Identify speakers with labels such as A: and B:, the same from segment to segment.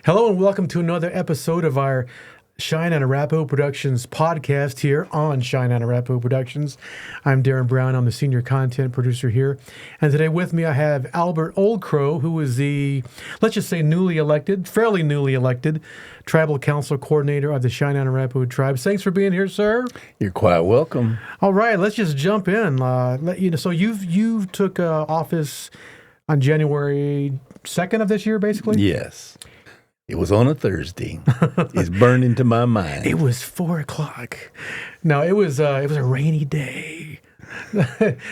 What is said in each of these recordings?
A: Hello and welcome to another episode of our Cheyenne and Arapaho Productions podcast here on Cheyenne and Arapaho Productions. I'm Darren Brown. I'm the senior content producer here. And today with me I have Albert Oldcrow, who is the, let's just say fairly newly elected Tribal Council Coordinator of the Cheyenne and Arapaho Tribe. Thanks for being here, sir.
B: You're quite welcome.
A: All right, let's just jump in. So you took office on January 2nd of this year, basically?
B: Yes. It was on a Thursday. It's burned into my mind.
A: It was 4:00. No, it was a rainy day.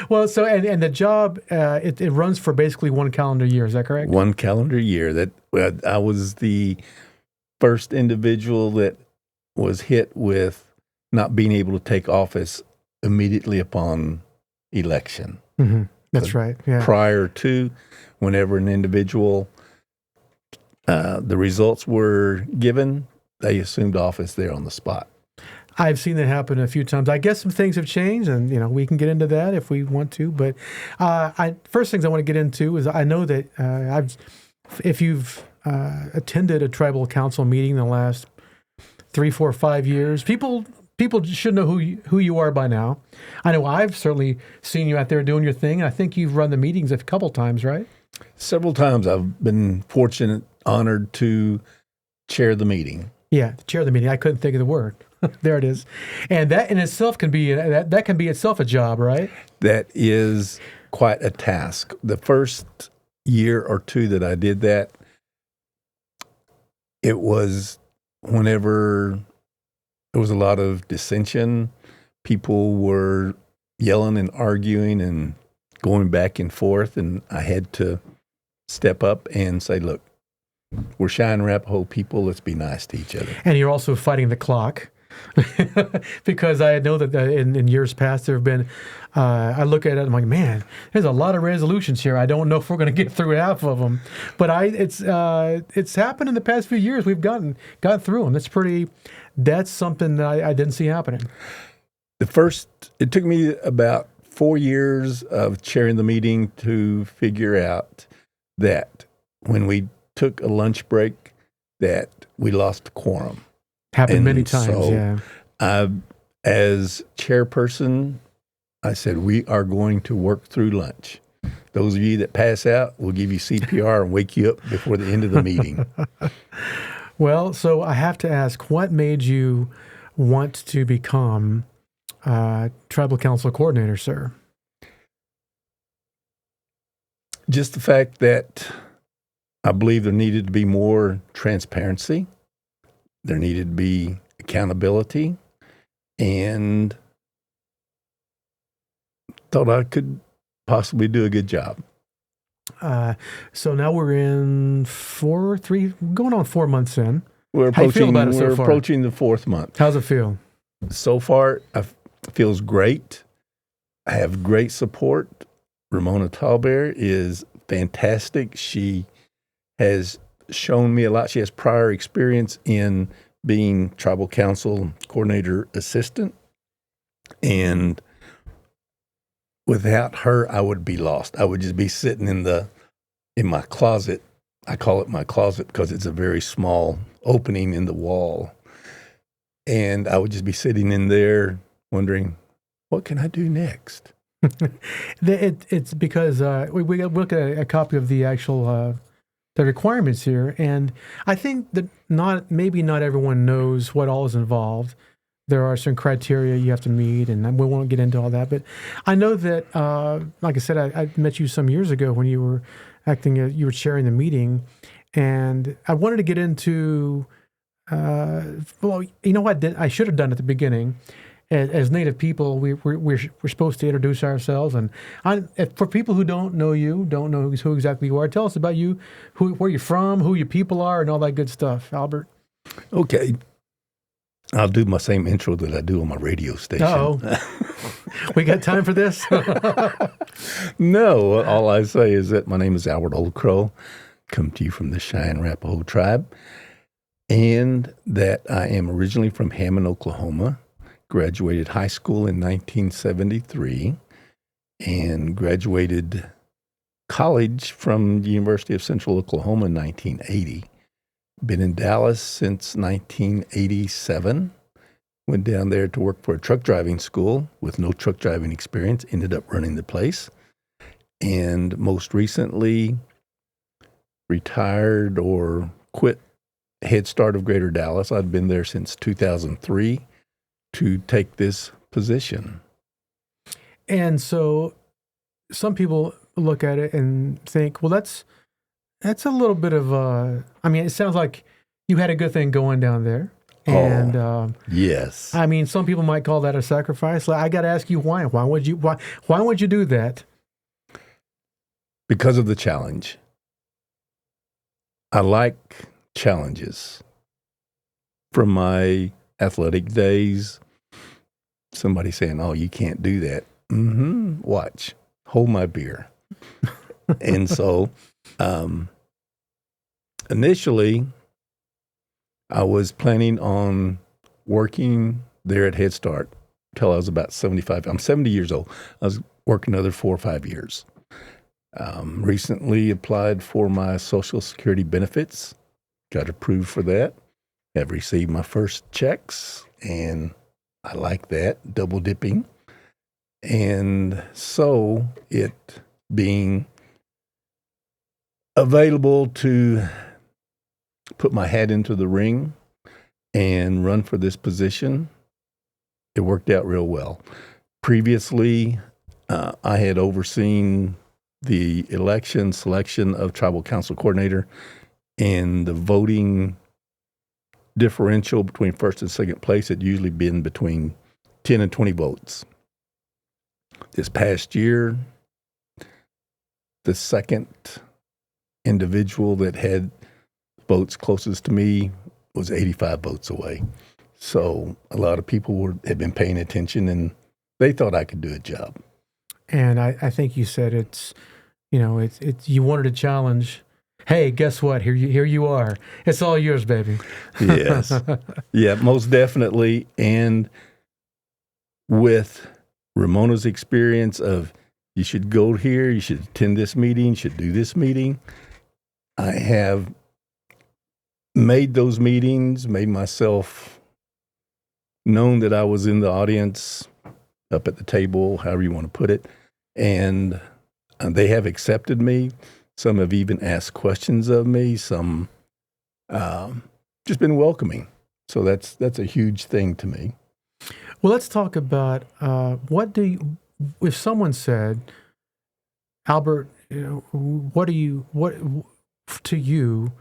A: Well, so and the job it runs for basically one calendar year. Is that correct?
B: One calendar year. That I was the first individual that was hit with not being able to take office immediately upon election.
A: Mm-hmm. That's right. Yeah.
B: Prior to, whenever an individual. The results were given, they assumed office there on the spot.
A: I've seen that happen a few times. I guess some things have changed, and we can get into that if we want to. But first things I want to get into is I know that if you've attended a tribal council meeting in the last 3, 4, 5 years, people should know who you are by now. I know I've certainly seen you out there doing your thing. I think you've run the meetings a couple times, right?
B: Several times I've been fortunate, honored to chair the meeting.
A: Yeah, chair the meeting. I couldn't think of the word. There it is. And that in itself can be itself a job, right?
B: That is quite a task. The first year or two that I did that, it was whenever there was a lot of dissension. People were yelling and arguing and going back and forth, and I had to step up and say, look, we're Cheyenne and Arapaho people. Let's be nice to each other.
A: And you're also fighting the clock because I know that in years past there have been, I look at it, I'm like, man, there's a lot of resolutions here. I don't know if we're going to get through half of them. But it's happened in the past few years. We've gotten through them. That's something that I didn't see happening.
B: It took me about 4 years of chairing the meeting to figure out that when we took a lunch break, that we lost quorum.
A: Happened many times, yeah.
B: As chairperson, I said, we are going to work through lunch. Those of you that pass out, we'll give you CPR and wake you up before the end of the meeting.
A: Well, so I have to ask, what made you want to become Tribal Council Coordinator, sir?
B: Just the fact that I believe there needed to be more transparency. There needed to be accountability, and thought I could possibly do a good job.
A: So now we're in going on 4 months in.
B: We're
A: How you feel about it so far?
B: Approaching the 4th month.
A: How's it feel?
B: So far, it feels great. I have great support. Ramona Talbert is fantastic. She has shown me a lot. She has prior experience in being tribal council coordinator assistant. And without her, I would be lost. I would just be sitting in my closet. I call it my closet because it's a very small opening in the wall. And I would just be sitting in there wondering, what can I do next?
A: It's because we look at a copy of the actual the requirements here, and I think that maybe not everyone knows what all is involved. There are some criteria you have to meet, and we won't get into all that. But I know that, like I said, I met you some years ago when you were you were chairing the meeting, and I wanted to get into. Well, you know what I should have done at the beginning. As Native people, we're supposed to introduce ourselves, and for people who don't know you, don't know who exactly you are, tell us about you, where you're from, who your people are, and all that good stuff, Albert.
B: Okay, I'll do my same intro that I do on my radio station.
A: Uh-oh. We got time for this?
B: No, all I say is that my name is Albert Oldcrow, come to you from the Cheyenne and Arapaho tribe, and that I am originally from Hammond, Oklahoma. Graduated high school in 1973 and graduated college from the University of Central Oklahoma in 1980. Been in Dallas since 1987. Went down there to work for a truck driving school with no truck driving experience. Ended up running the place. And most recently, retired or quit Head Start of Greater Dallas. I'd been there since 2003 to take this position.
A: And so some people look at it and think, well, that's a little bit of I mean, it sounds like you had a good thing going down there. And
B: yes.
A: I mean, some people might call that a sacrifice. I got to ask you why. Why would you do that?
B: Because of the challenge. I like challenges. From my athletic days, somebody saying, "Oh, you can't do that." Watch. Hold my beer. And so, initially, I was planning on working there at Head Start until I was about 75. I'm 70 years old. I was working another 4 or 5 years. Recently applied for my Social Security benefits. Got approved for that. Have received my first checks, and I like that, double dipping. And so it being available to put my hat into the ring and run for this position, it worked out real well. Previously, I had overseen the selection of tribal council coordinator, and the voting differential between first and second place had usually been between 10 and 20 votes. This past year, the second individual that had votes closest to me was 85 votes away. So a lot of people had been paying attention, and they thought I could do a job.
A: And I think you said it's you wanted a challenge. Hey, guess what? Here you are. It's all yours, baby.
B: Yes. Yeah, most definitely. And with Ramona's experience of you should go here, you should attend this meeting, you should do this meeting, I have made those meetings, made myself known that I was in the audience, up at the table, however you want to put it. And they have accepted me. Some have even asked questions of me. Some just been welcoming. So that's a huge thing to me.
A: Well, let's talk about if someone said, Albert, what to you?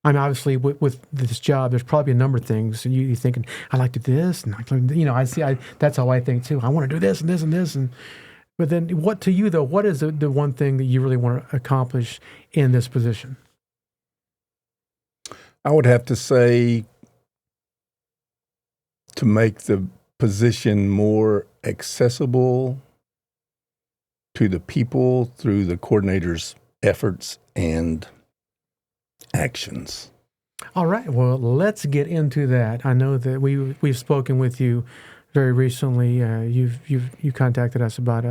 A: I mean, obviously, with this job, there's probably a number of things, and you're thinking, I like to do this, and that's how I think too. I want to do this and this and this, but then, what to you though? What is the one thing that you really want to accomplish in this position?
B: I would have to say to make the position more accessible to the people through the coordinator's efforts and actions.
A: All right. Well, let's get into that. I know that we've spoken with you very recently. You contacted us about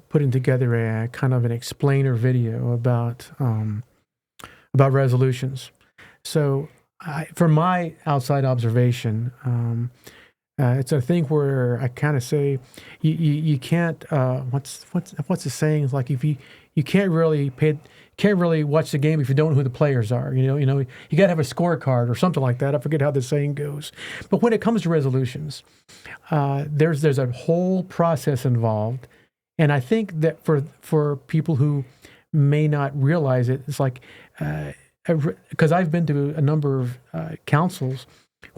A: putting together a kind of an explainer video about resolutions. So, from my outside observation, it's a thing where I kind of say you can't. What's the saying? It's like if you can't really watch the game if you don't know who the players are. You got to have a scorecard or something like that. I forget how the saying goes. But when it comes to resolutions, there's a whole process involved, and I think that for people who may not realize it, it's like because I've been to a number of councils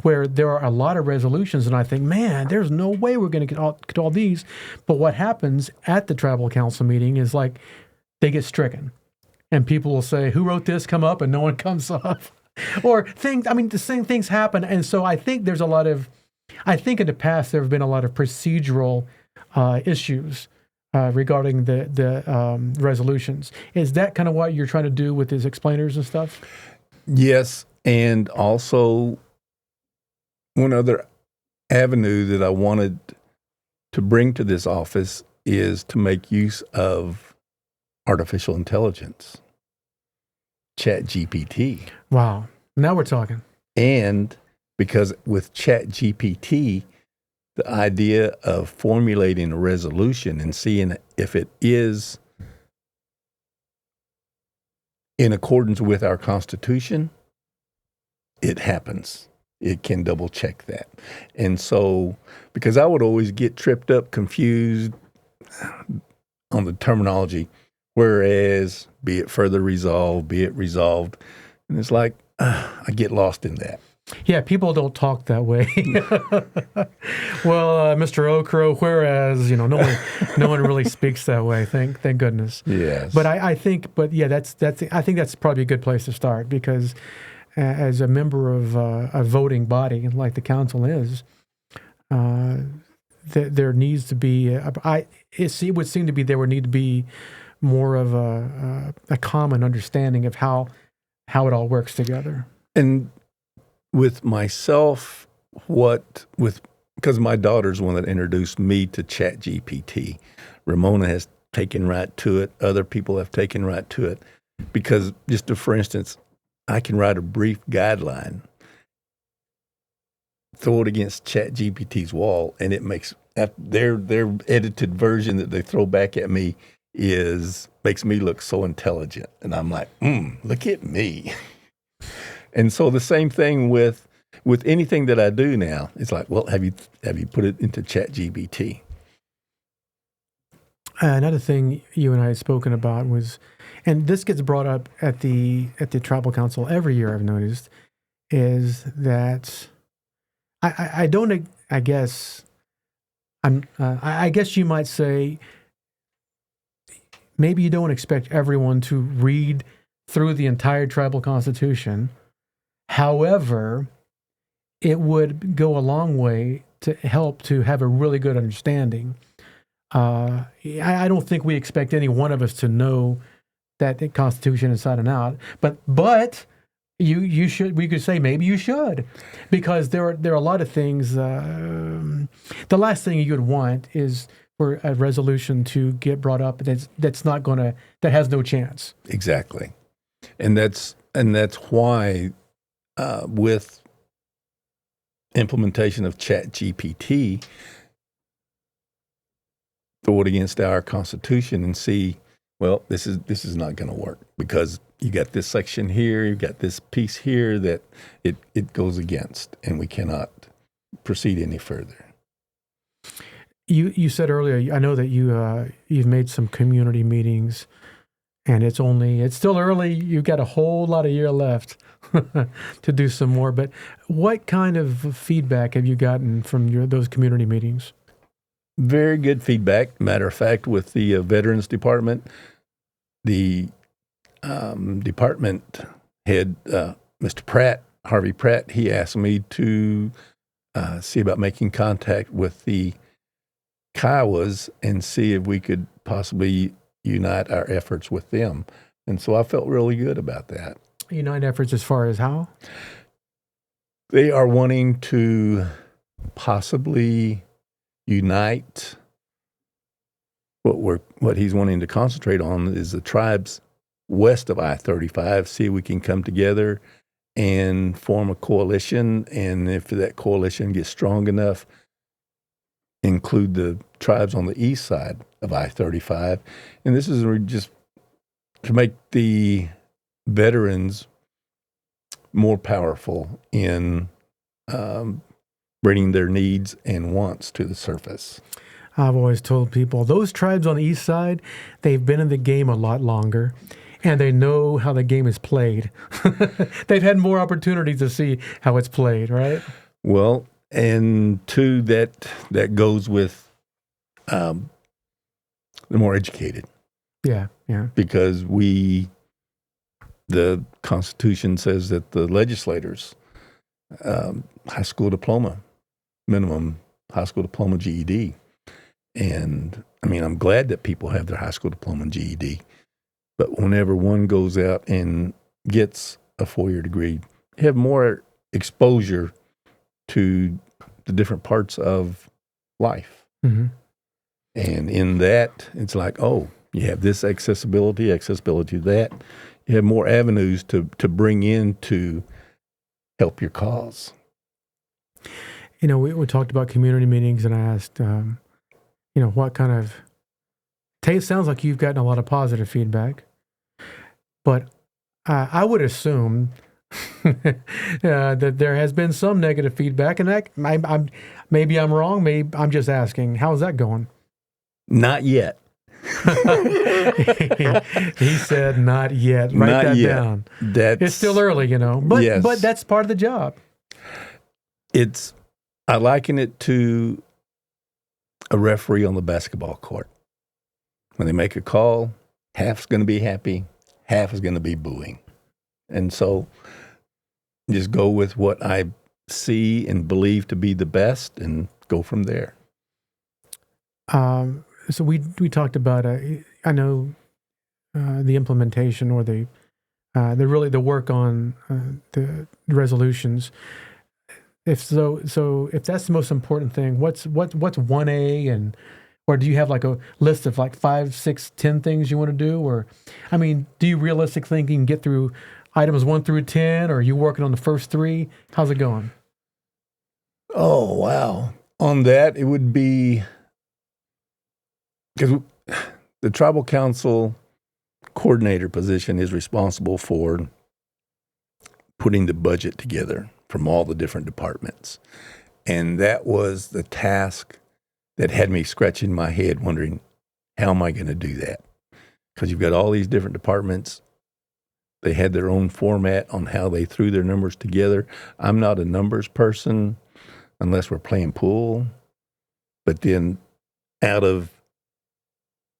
A: where there are a lot of resolutions, and I think, man, there's no way we're going to get all these. But what happens at the tribal council meeting is like they get stricken. And people will say, who wrote this? Come up, and no one comes up. Or things, the same things happen. And so I think in the past there have been a lot of procedural issues regarding the resolutions. Is that kind of what you're trying to do with these explainers and stuff?
B: Yes, and also one other avenue that I wanted to bring to this office is to make use of artificial intelligence. ChatGPT.
A: Wow. Now we're talking.
B: And because with ChatGPT, the idea of formulating a resolution and seeing if it is in accordance with our Constitution, it happens. It can double check that. And so, because I would always get tripped up, confused on the terminology, whereas be it further resolved, be it resolved. And it's like, I get lost in that.
A: Yeah, people don't talk that way. Well, Mr. Okro, whereas no one really speaks that way. Thank goodness.
B: Yes.
A: But I think that's probably a good place to start, because as a member of a voting body like the council is, there needs to be. It would seem to be there would need to be more of a common understanding of how it all works together.
B: And with myself, because my daughter's one that introduced me to ChatGPT. Ramona has taken right to it. Other people have taken right to it. Because for instance, I can write a brief guideline, throw it against ChatGPT's wall, and it makes their edited version that they throw back at me makes me look so intelligent. And I'm like, look at me. And so the same thing with anything that I do now. It's like, well, have you put it into ChatGPT?
A: Another thing you and I had spoken about was, and this gets brought up at the tribal council every year, I've noticed, is that I guess you might say maybe you don't expect everyone to read through the entire tribal constitution. However, it would go a long way to help to have a really good understanding. I don't think we expect any one of us to know that the Constitution inside and out, but you should. We could say maybe you should, because there are a lot of things. The last thing you would want is for a resolution to get brought up that has no chance.
B: Exactly, and that's why with implementation of ChatGPT, throw it against our Constitution and see, well, this is not going to work, because you got this section here, you got this piece here that it goes against, and we cannot proceed any further.
A: You said earlier, I know that you've made some community meetings, and it's still early. You've got a whole lot of year left to do some more. But what kind of feedback have you gotten from those community meetings?
B: Very good feedback. Matter of fact, with the Veterans Department, the department head, Mr. Pratt, Harvey Pratt, he asked me to see about making contact with the Kiowas and see if we could possibly unite our efforts with them. And so I felt really good about that.
A: Unite efforts as far as how?
B: They are wanting to possibly unite. What he's wanting to concentrate on is the tribes west of I-35, see if we can come together and form a coalition. And if that coalition gets strong enough, include the tribes on the east side of I-35. And this is just to make the veterans more powerful in bringing their needs and wants to the surface.
A: I've always told people, those tribes on the east side, they've been in the game a lot longer, and they know how the game is played. They've had more opportunities to see how it's played, right?
B: Well, and two, that goes with the more educated.
A: Yeah.
B: Because the Constitution says that the legislators, high school diploma, minimum high school diploma, GED. And I mean, I'm glad that people have their high school diploma and GED. But whenever one goes out and gets a 4-year degree, have more exposure to the different parts of life.
A: Mm-hmm.
B: And in that, it's like, oh, you have this accessibility to that. you have more avenues to bring in to help your cause.
A: We talked about community meetings, and I asked, what kind of. It sounds like you've gotten a lot of positive feedback, but I would assume that there has been some negative feedback, and maybe I'm wrong. Maybe I'm just asking, how's that going?
B: Not yet.
A: He said, "Not yet." Write
B: Not
A: that
B: yet.
A: down. It's still early,
B: Yes.
A: But that's part of the job.
B: I liken it to a referee on the basketball court. When they make a call, half's going to be happy, half is going to be booing. And so just go with what I see and believe to be the best and go from there.
A: So we talked about, I know the implementation or the work on the resolutions. If that's the most important thing, what's 1A or do you have like a list of like 5, 6, 10 things you want to do? Or, do you realistic think you can get through items 1 through 10, or are you working on the first 3? How's it going?
B: Oh, wow. On that, it would be, because the tribal council coordinator position is responsible for putting the budget together from all the different departments. And that was the task that had me scratching my head wondering, how am I going to do that? Because you've got all these different departments. They had their own format on how they threw their numbers together. I'm not a numbers person unless we're playing pool. But then out of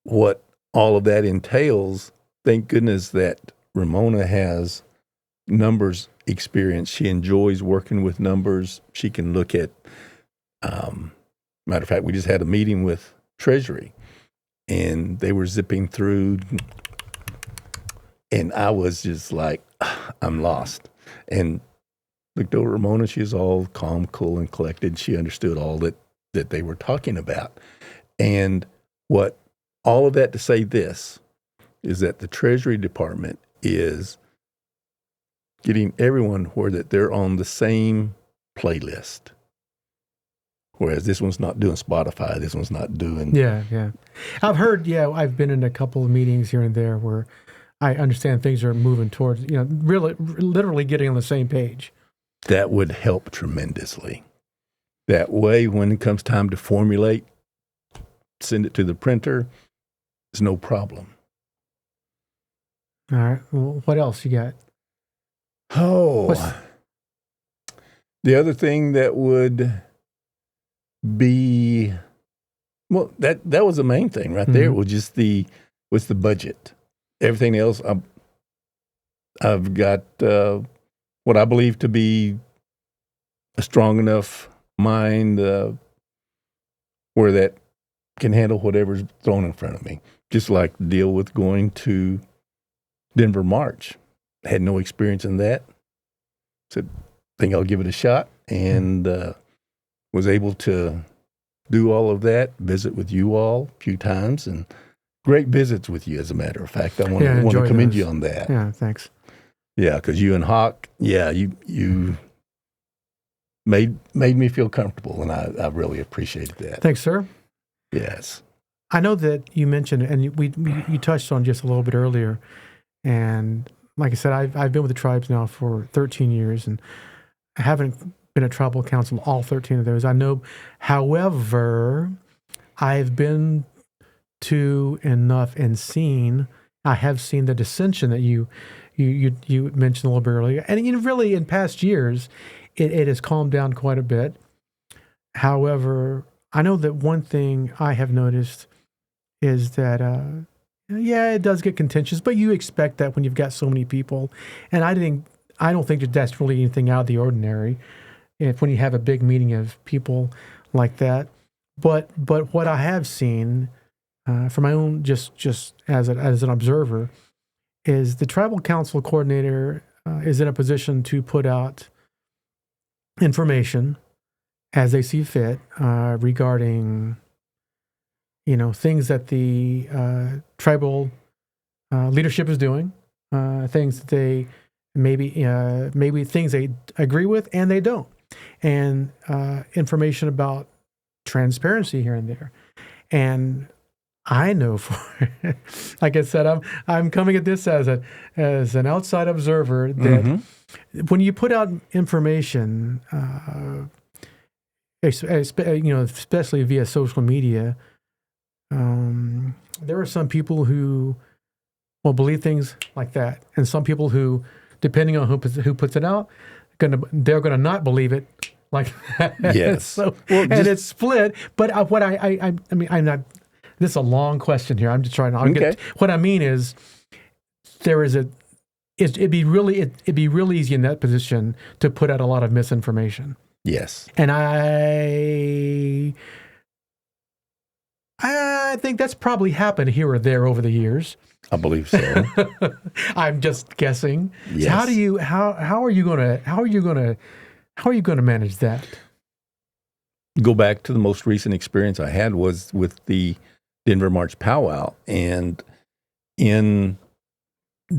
B: what all of that entails, thank goodness that Ramona has numbers experience. She enjoys working with numbers. She can look at, matter of fact, we just had a meeting with Treasury, and they were zipping through, and I was just like, I'm lost. And looked over at Ramona. She was all calm, cool, and collected. She understood all that they were talking about. And what all of that to say this is that the Treasury Department is getting everyone where that they're on the same playlist. Whereas this one's not doing Spotify, this one's not doing...
A: Yeah. I've heard, I've been in a couple of meetings here and there where I understand things are moving towards, really, literally getting on the same page.
B: That would help tremendously. That way, when it comes time to formulate, send it to the printer, it's no problem.
A: All right. Well, what else you got?
B: Oh, the other thing that would be, well, that was the main thing right there. Was just the budget. Everything else, I've got what I believe to be a strong enough mind where that can handle whatever's thrown in front of me. Just like deal with going to Denver March. Had no experience in that. Said, think I'll give it a shot, and was able to do all of that, visit with you all a few times, and great visits with you, as a matter of fact. I want to commend you on that.
A: Yeah, thanks.
B: Yeah, because you and Hawk, you made me feel comfortable, and I really appreciated that.
A: Thanks, sir.
B: Yes.
A: I know that you mentioned, and you touched on just a little bit earlier, and like I said, I've been with the tribes now for 13 years, and I haven't been a tribal council all 13 of those. I know, however, I've been to enough and seen. I have seen the dissension that you mentioned a little bit earlier, and really in past years, it has calmed down quite a bit. However, I know that one thing I have noticed is that. It does get contentious, but you expect that when you've got so many people. And I don't think that that's really anything out of the ordinary when you have a big meeting of people like that. But what I have seen from my own just as an observer is the tribal council coordinator is in a position to put out information as they see fit regarding things that the tribal leadership is doing, things that they maybe things they agree with and they don't, and information about transparency here and there. And I know, for like I said, I'm coming at this as an outside observer that when you put out information, especially via social media, there are some people who will believe things like that, and some people who, depending on who puts it out, they're gonna not believe it like that.
B: Yes.
A: So, and it's split. But what I mean, I'm not. This is a long question here. I'm just trying to.
B: Okay.
A: What I mean is, it'd be really easy in that position to put out a lot of misinformation.
B: Yes.
A: And I think that's probably happened here or there over the years.
B: I believe so.
A: I'm just guessing.
B: Yes.
A: So how are you gonna manage that?
B: Go back to the most recent experience I had was with the Denver March Powwow, and in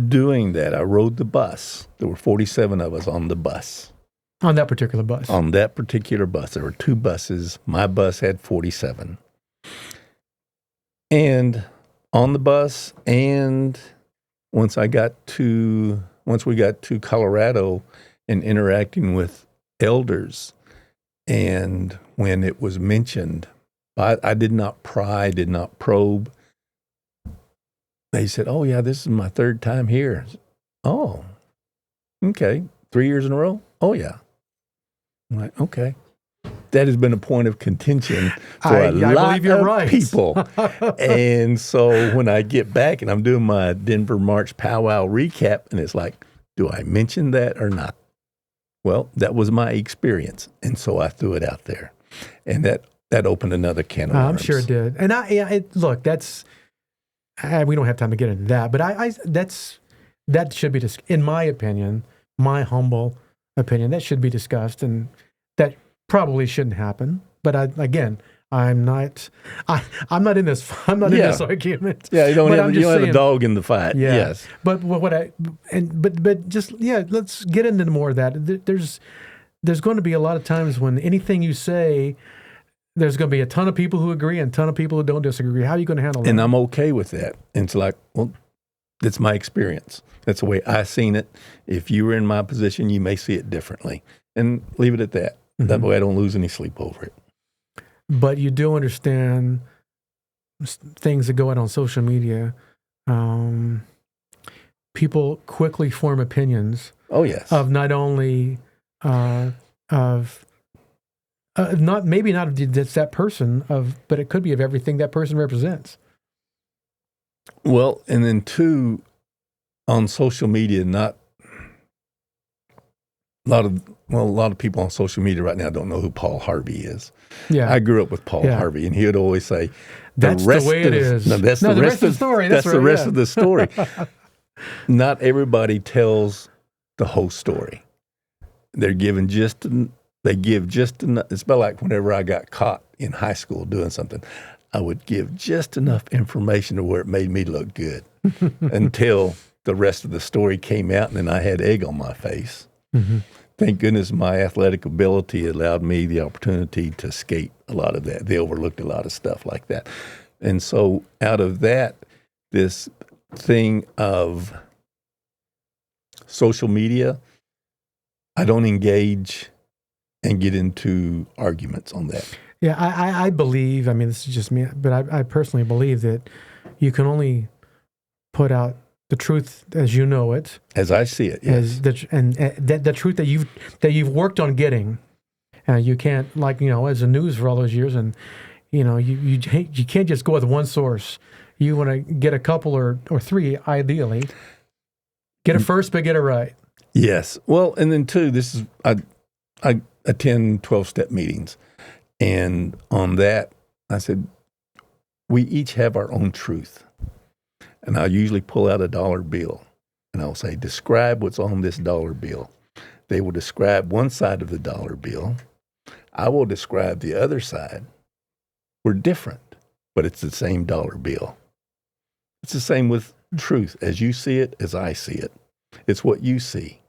B: doing that, I rode the bus. There were 47 of us on the bus.
A: On that particular bus.
B: On that particular bus, there were two buses. My bus had 47. And on the bus, and once we got to Colorado and interacting with elders, and when it was mentioned, I did not pry, did not probe. They said, "Oh yeah, this is my third time here." Oh, okay, 3 years in a row. Oh yeah. I'm like, okay. That has been a point of contention for a lot of people. And so when I get back and I'm doing my Denver March Powwow recap, and it's like, do I mention that or not? Well, that was my experience. And so I threw it out there. And that opened another can of worms.
A: I'm sure it did. And look, that's, we don't have time to get into that, but that should be, in my opinion, my humble opinion, that should be discussed, and that probably shouldn't happen. But I'm not in this. I'm not in this argument.
B: Yeah, you don't have a dog in the fight.
A: Yeah.
B: Yes.
A: But let's get into more of that. There's going to be a lot of times when anything you say, there's going to be a ton of people who agree and a ton of people who don't disagree. How are you going to handle that?
B: And I'm okay with that. And it's like, well, that's my experience. That's the way I've seen it. If you were in my position, you may see it differently. And leave it at that. Mm-hmm. That way I don't lose any sleep over it.
A: But you do understand things that go out on social media. People quickly form opinions.
B: Oh, yes.
A: Of not only not just that person, but it could be of everything that person represents.
B: Well, and then two, on social media, a lot of people on social media right now don't know who Paul Harvey is. Yeah, I grew up with Paul Harvey, and he would always say,
A: "That's the way it is."
B: No, that's the rest of the story. That's the rest of the story. Not everybody tells the whole story. They give just enough. It's about like whenever I got caught in high school doing something, I would give just enough information to where it made me look good until the rest of the story came out, and then I had egg on my face. Mm-hmm. Thank goodness my athletic ability allowed me the opportunity to escape a lot of that. They overlooked a lot of stuff like that. And so out of that, this thing of social media, I don't engage and get into arguments on that.
A: Yeah, I believe, this is just me, but I personally believe that you can only put out the truth as you know it,
B: as I see it, yes.
A: The truth that you've worked on getting. You can't, as a news for all those years, and you can't just go with one source. You want to get a couple or three, ideally. Get it first, but get it right.
B: Yes. Well, and then two, this is I attend 12-step meetings, and on that I said we each have our own truth. And I'll usually pull out a dollar bill, and I'll say, describe what's on this dollar bill. They will describe one side of the dollar bill. I will describe the other side. We're different, but it's the same dollar bill. It's the same with truth as you see it, as I see it. It's what you see.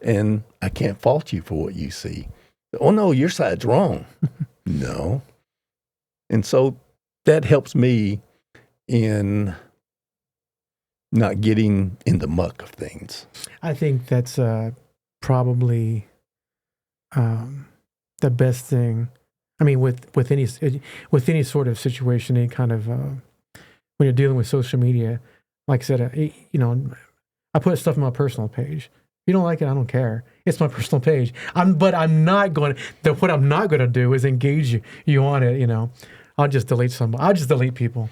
B: And I can't fault you for what you see. Oh, no, your side's wrong. No. And so that helps me in not getting in the muck of things.
A: I think that's probably the best thing. I mean, with any sort of situation, any kind of when you're dealing with social media, like I said, I put stuff on my personal page. If you don't like it, I don't care. It's my personal page. What I'm not going to do is engage you on it. I'll just delete somebody. I'll just delete people.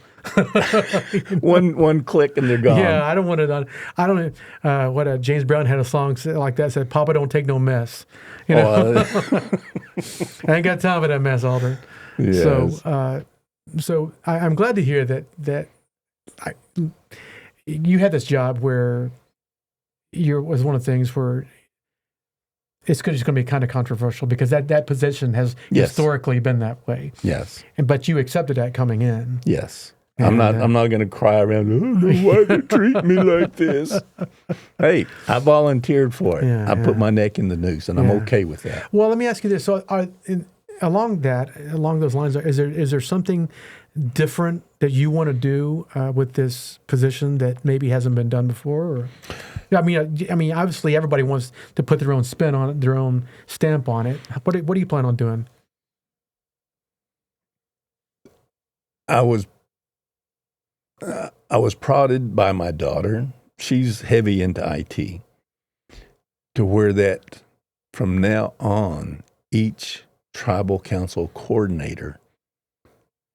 B: One click and there gone.
A: Yeah, I don't want to. I don't. James Brown had a song like that, said, "Papa, don't take no mess." I ain't got time for that mess, Albert.
B: Yes.
A: So I'm glad to hear that you had this job where was one of the things where it's just going to be kind of controversial because that position has historically been that way.
B: Yes.
A: But you accepted that coming in.
B: Yes. I'm not going to cry around, oh, no, why they treat me like this? Hey, I volunteered for it. I put my neck in the noose, and I'm okay with that.
A: Well, let me ask you this. So along those lines, is there something different that you want to do with this position that maybe hasn't been done before? Or, I mean, obviously everybody wants to put their own spin on it, their own stamp on it. What do you plan on doing?
B: I was prodded by my daughter. She's heavy into IT, to where that from now on, each tribal council coordinator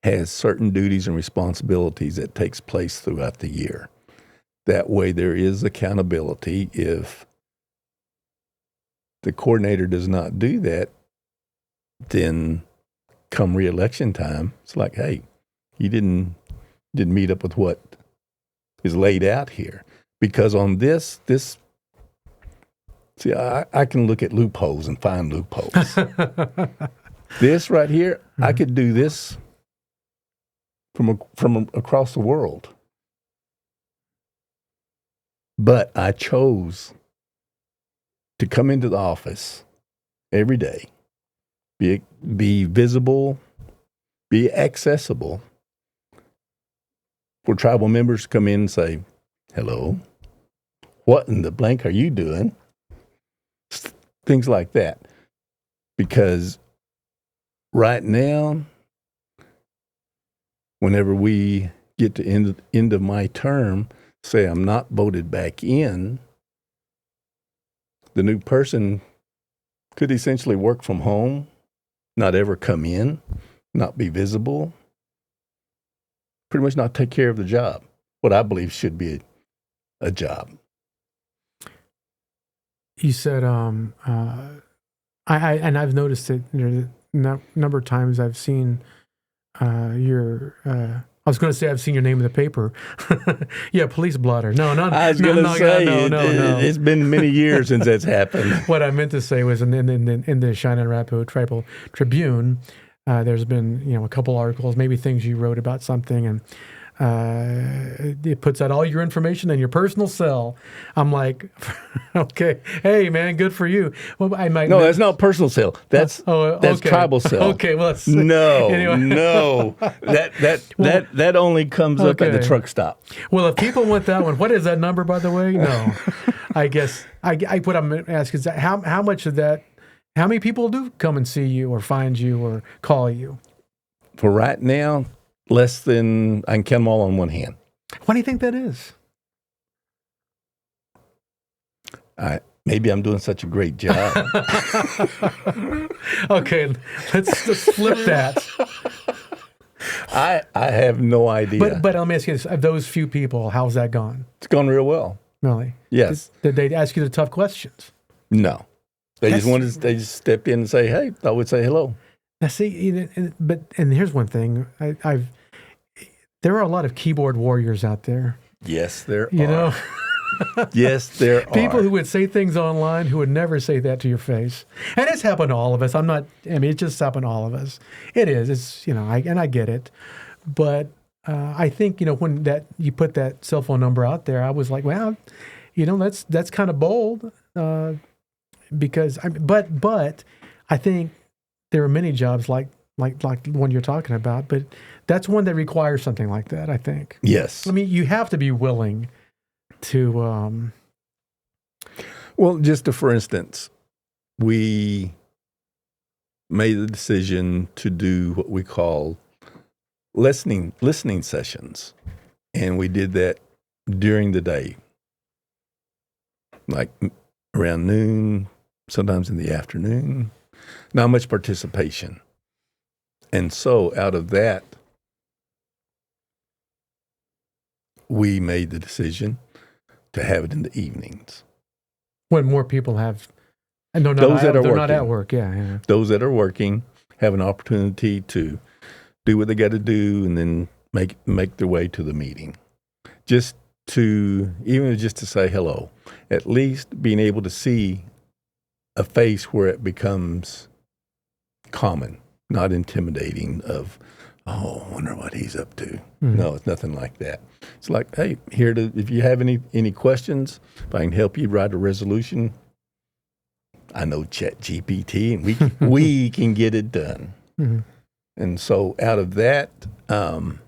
B: has certain duties and responsibilities that takes place throughout the year. That way there is accountability. If the coordinator does not do that, then come re-election time, it's like, hey, you didn't meet up with what is laid out here. Because on this, see, I can look at loopholes and find loopholes. This right here, I could do this from across the world. But I chose to come into the office every day, be visible, be accessible, for tribal members to come in and say, hello, what in the blank are you doing? Things like that. Because right now, whenever we get to end of my term, say I'm not voted back in, the new person could essentially work from home, not ever come in, not be visible, pretty much not take care of the job, what I believe should be a job.
A: You said, I've noticed it, number of times I've seen I was going to say I've seen your name in the paper. Yeah, police blotter. No.
B: I was going to say, it's been many years since that's happened.
A: What I meant to say was in the Cheyenne and Arapaho Tribal Tribune, there's been a couple articles, maybe things you wrote about something, and it puts out all your information in your personal cell. I'm like, okay, hey man, good for you. Well,
B: that's not personal cell. That's tribal cell.
A: Okay, well,
B: no, that only comes up at the truck stop.
A: Well, if people want that one, what is that number, by the way? No, I guess what I'm asking is how much of that. How many people do come and see you or find you or call you?
B: For right now, less than, I can count them all on one hand.
A: Why do you think that is?
B: Maybe I'm doing such a great job.
A: Okay, let's flip that.
B: I have no idea.
A: But let me ask you this. Of those few people, how's that gone?
B: It's gone real well.
A: Really?
B: Yes.
A: Did they ask you the tough questions?
B: No. They just step in and say, hey, I would say hello.
A: Now see, and here's one thing. There are a lot of keyboard warriors out there.
B: Yes, there are.
A: You know?
B: Yes, there are.
A: People who would say things online who would never say that to your face. And it's happened to all of us. It just happened to all of us. It is. It's, and I get it. But I think, when you put that cell phone number out there, I was like, well, that's kind of bold, because but I think there are many jobs like the one you're talking about, but that's one that requires something like that, I think.
B: Yes.
A: I mean, you have to be willing to.
B: Well, for instance, we made the decision to do what we call listening sessions, and we did that during the day, like around noon, sometimes in the afternoon. Not much participation, and so out of that, we made the decision to have it in the evenings.
A: When more people have, and they're
B: not
A: at work, yeah.
B: Those that are working have an opportunity to do what they got to do, and then make their way to the meeting. Even just to say hello, at least being able to see a face where it becomes common, not intimidating of, oh, I wonder what he's up to. Mm-hmm. No, it's nothing like that. It's like, hey, if you have any questions, if I can help you write a resolution, I know ChatGPT, and we can get it done. Mm-hmm. And so out of that, I'm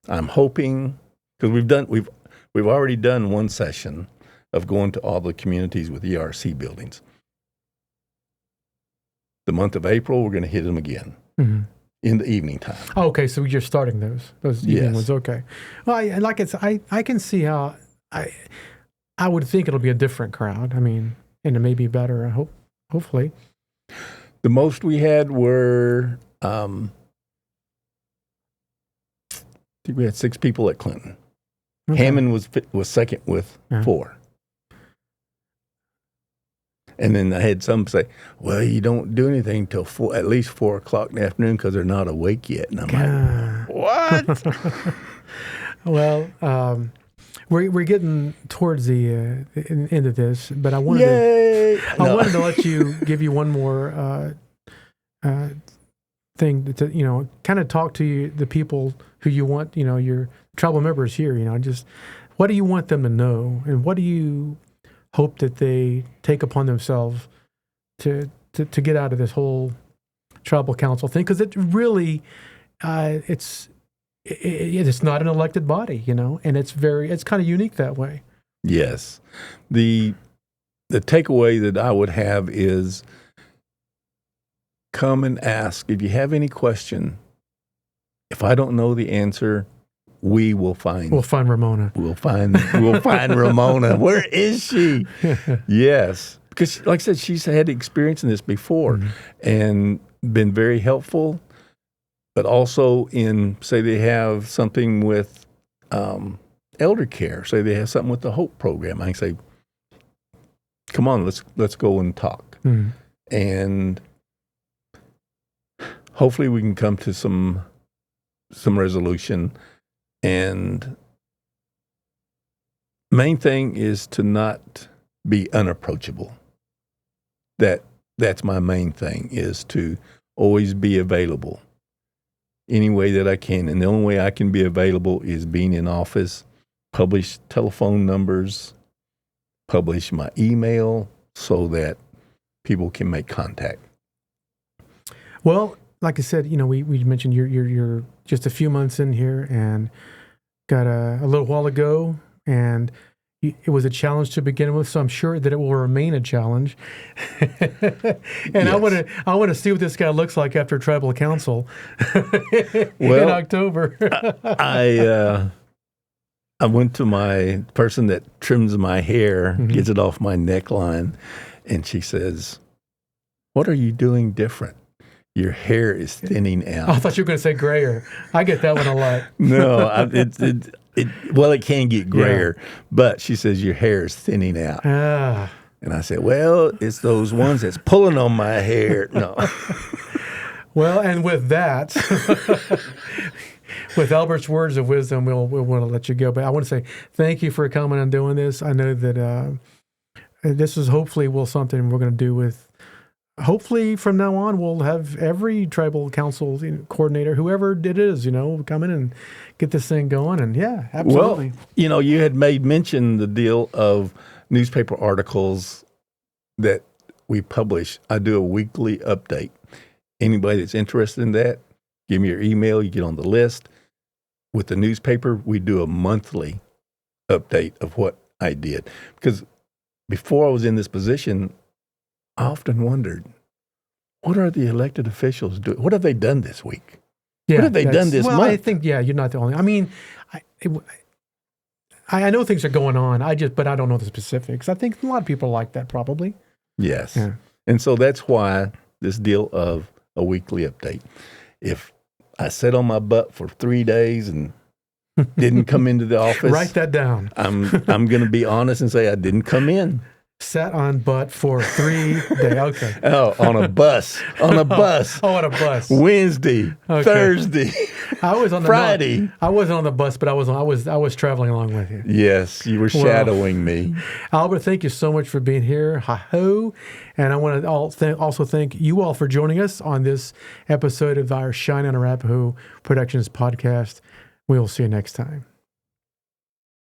B: hoping, because we've already done one session of going to all the communities with ERC buildings. The month of April, we're going to hit them again. Mm-hmm. In the evening time.
A: Oh, okay, so you're starting those evening ones. Okay. Well, I can see how I would think it'll be a different crowd. I mean, and it may be better. Hopefully.
B: The most we had were, I think we had 6 people at Clinton. Okay. Hammond was second with 4. And then I had some say, well, you don't do anything till at least 4 o'clock in the afternoon because they're not awake yet. And I'm like, what?
A: Well, we're getting towards the end of this, but I wanted to let you give you one more thing to kind of talk to the people who you want, your tribal members here. Just what do you want them to know, and what do you hope that they take upon themselves to get out of this whole tribal council thing? Because it really, it's not an elected body, and it's kind of unique that way.
B: Yes. The takeaway that I would have is come and ask. If you have any question, if I don't know the answer, we'll find
A: Ramona.
B: We'll find Ramona. Where is she? Yes. Because like I said, she's had experience in this before, mm-hmm. and been very helpful, but also say they have something with elder care, say they have something with the Hope program. I can say, come on, let's go and talk. Mm-hmm. And hopefully we can come to some resolution. And main thing is to not be unapproachable. That's my main thing, is to always be available any way that I can. And the only way I can be available is being in office, publish telephone numbers, publish my email so that people can make contact.
A: Well, like I said, we mentioned you're just a few months in here and got a little while ago, and it was a challenge to begin with, so I'm sure that it will remain a challenge. And yes. I want to see what this guy looks like after tribal council in October.
B: I went to my person that trims my hair, mm-hmm. gets it off my neckline, and she says, "What are you doing different? Your hair is thinning out."
A: I thought you were going to say grayer. I get that one a lot.
B: No, it can get grayer, but she says your hair is thinning out. Ah. And I said, well, it's those ones that's pulling on my hair. No.
A: Well, and with that, with Albert's words of wisdom, we'll want to let you go. But I want to say thank you for coming and doing this. I know that this is hopefully something we're going to do with hopefully from now on, we'll have every tribal council coordinator, whoever it is, come in and get this thing going. And yeah, absolutely.
B: Well, you had made mention the deal of newspaper articles that we publish. I do a weekly update. Anybody that's interested in that, give me your email. You get on the list. With the newspaper, we do a monthly update of what I did. Because before I was in this position, I often wondered, what are the elected officials doing? What have they done this week?
A: Yeah,
B: what have they done this month?
A: I think, you're not the only. I mean, I know things are going on. But I don't know the specifics. I think a lot of people like that probably.
B: Yes.
A: Yeah.
B: And so that's why this deal of a weekly update. If I sat on my butt for 3 days and didn't come into the office.
A: Write that down.
B: I'm going to be honest and say I didn't come in.
A: Sat on butt for 3 days. Okay.
B: Oh, on a bus. On a bus.
A: On a bus.
B: Wednesday,
A: Okay.
B: Thursday,
A: I was on the
B: Friday.
A: I wasn't on the bus, but I was traveling along with you.
B: Yes, you were shadowing me.
A: Albert, thank you so much for being here. Ha-ho. And I want to also thank you all for joining us on this episode of our Cheyenne and Arapaho Productions podcast. We will see you next time.